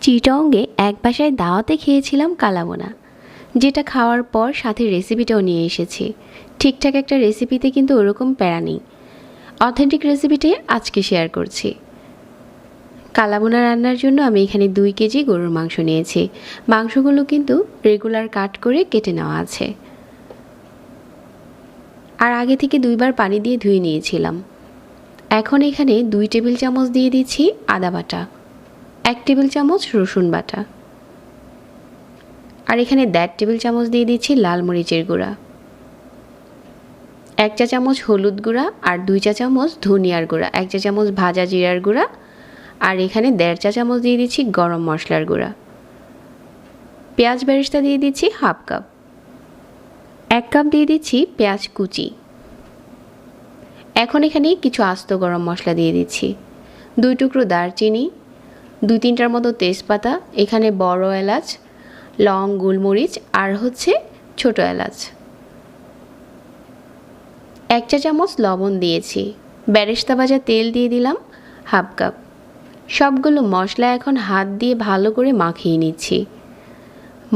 চিটংয়ে এক বাসায় দাওয়াতে খেয়েছিলাম কালাবোনা, যেটা খাওয়ার পর সাথে রেসিপিটাও নিয়ে এসেছি। ঠিকঠাক একটা রেসিপিতে কিন্তু ওরকম প্যারা নেই। অথেন্টিক রেসিপিটাই আজকে শেয়ার করছি। কালাবোনা রান্নার জন্য আমি এখানে 2 কেজি গরুর মাংস নিয়েছি। মাংসগুলো কিন্তু রেগুলার কাট করে কেটে নেওয়া আছে, আর আগে থেকে 2বার পানি দিয়ে ধুয়ে নিয়েছিলাম। এখন এখানে 2 টেবিল চামচ দিয়ে দিচ্ছি আদা বাটা, 1 টেবিল চামচ রসুন বাটা, আর এখানে 1.5 টেবিল চামচ দিয়ে দিচ্ছি লাল মরিচের গুঁড়া, 1 চা চামচ হলুদ গুঁড়া, আর 2 চা চামচ ধনিয়ার গুঁড়া, 1 চা চামচ ভাজা জিরার গুঁড়া, আর এখানে 1.5 চা চামচ দিয়ে দিচ্ছি গরম মশলার গুঁড়া। পেঁয়াজ বেরেস্তা দিয়ে দিচ্ছি হাফ কাপ, 1 কাপ দিয়ে দিচ্ছি পেঁয়াজ কুচি। এখন এখানে কিছু আস্ত গরম মশলা দিয়ে দিচ্ছি, 2 টুকরো দারচিনি, 2-3টার মতো তেজপাতা, এখানে বড় এলাচ, লং, গোলমরিচ, আর হচ্ছে ছোট এলাচ। 1 চা চামচ লবণ দিয়েছি। বেরেস্তা ভাজা তেল দিয়ে দিলাম হাফ কাপ। সবগুলো মশলা এখন হাত দিয়ে ভালো করে মাখিয়ে নিচ্ছি।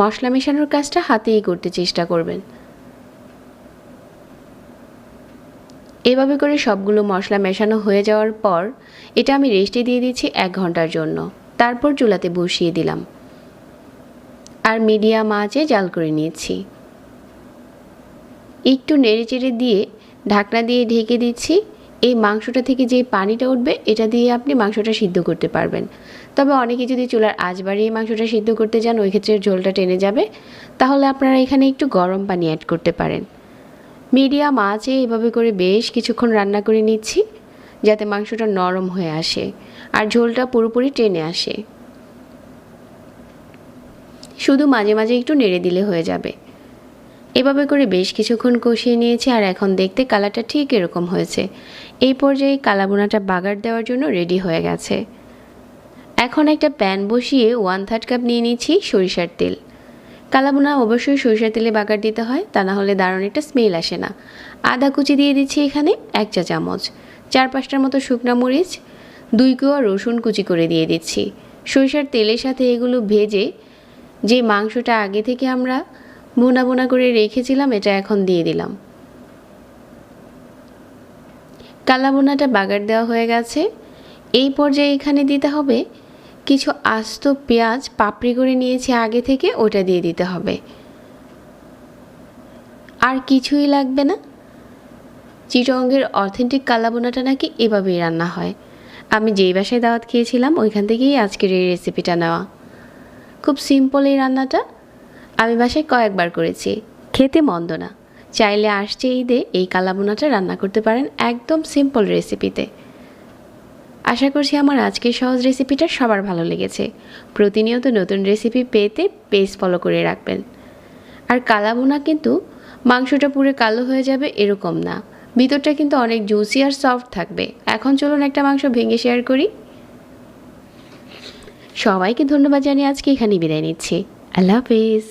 মশলা মেশানোর কাজটা হাতেই করতে চেষ্টা করবেন। এভাবে করে সবগুলো মশলা মেশানো হয়ে যাওয়ার পর এটা আমি রেস্টে দিয়ে দিচ্ছি 1 ঘন্টার জন্য। তারপর চুলাতে বসিয়ে দিলাম আর মিডিয়াম আঁচে জাল করে নিয়েছি। একটু নেড়েচেড়ে দিয়ে ঢাকনা দিয়ে ঢেকে দিচ্ছি। এই মাংসটা থেকে যে পানিটা উঠবে এটা দিয়ে আপনি মাংসটা সিদ্ধ করতে পারবেন। তবে অনেকে যদি চুলার আঁচ বাড়িয়ে মাংসটা সিদ্ধ করতে যান, ওই ক্ষেত্রে ঝোলটা টেনে যাবে। তাহলে আপনারা এখানে একটু গরম পানি অ্যাড করতে পারেন। মিডিয়াম আঁচে এভাবে করে বেশ কিছুক্ষণ রান্না করে নিচ্ছি, যাতে মাংসটা নরম হয়ে আসে আর ঝোলটা পুরোপুরি টেনে আসে। শুধু মাঝে মাঝে একটু নেড়ে দিলে হয়ে যাবে। এভাবে করে বেশ কিছুক্ষণ কষিয়ে নিয়েছি, আর এখন দেখতে কালারটা ঠিক এরকম হয়েছে। এই পর্যায়ে কালাবোনাটা বাগার দেওয়ার জন্য রেডি হয়ে গেছে। এখন একটা প্যান বসিয়ে 1/3 কাপ নিয়ে নিচ্ছি সরিষার তেল। কালাবোনা অবশ্যই সরিষার তেলে বাগার দিতে হয়, তা না হলে দারুণ একটা স্মেল আসে না। আদা কুচি দিয়ে দিচ্ছি এখানে 1 চা চামচ, 4-5টার মতো শুকনা মরিচ, 2 কোয়া রসুন কুচি করে দিয়ে দিচ্ছি। সরিষার তেলের সাথে এগুলো ভেজে যে মাংসটা আগে থেকে আমরা বোনা বোনা করে রেখেছিলাম এটা এখন দিয়ে দিলাম। কালাবোনাটা বাগার দেওয়া হয়ে গেছে। এই পর্যায়ে এখানে দিতে হবে কিছু আস্ত পেঁয়াজ পাপড়ি করে নিয়েছি আগে থেকে, ওটা দিয়ে দিতে হবে। আর কিছুই লাগবে না। চিটংয়ের অথেন্টিক কালাবোনাটা নাকি এভাবেই রান্না হয়। আমি যেই বাসায় দাওয়াত খেয়েছিলাম ওইখান থেকেই আজকের এই রেসিপিটা নেওয়া। খুব সিম্পল এই রান্নাটা, আমি বাসায় কয়েকবার করেছি, খেতে মন্দ না। চাইলে আসছে ঈদে এই কালাবোনাটা রান্না করতে পারেন একদম সিম্পল রেসিপিতে। আশা করছি আমার আজকের সহজ রেসিপিটা সবার ভালো লেগেছে। প্রতিনিয়ত নতুন রেসিপি পেতে পেজ ফলো করে রাখবেন। আর কালাবোনা কিন্তু মাংসটা পুরো কালো হয়ে যাবে এরকম না, ভিতরটা কিন্তু অনেক জুসি আর সফট থাকবে। এখন চলুন একটা মাংস ভেঙে শেয়ার করি। সবাইকে ধন্যবাদ জানিয়ে আজকে এখানেই বিদায় নিচ্ছি। আল্লাহ হাফেজ।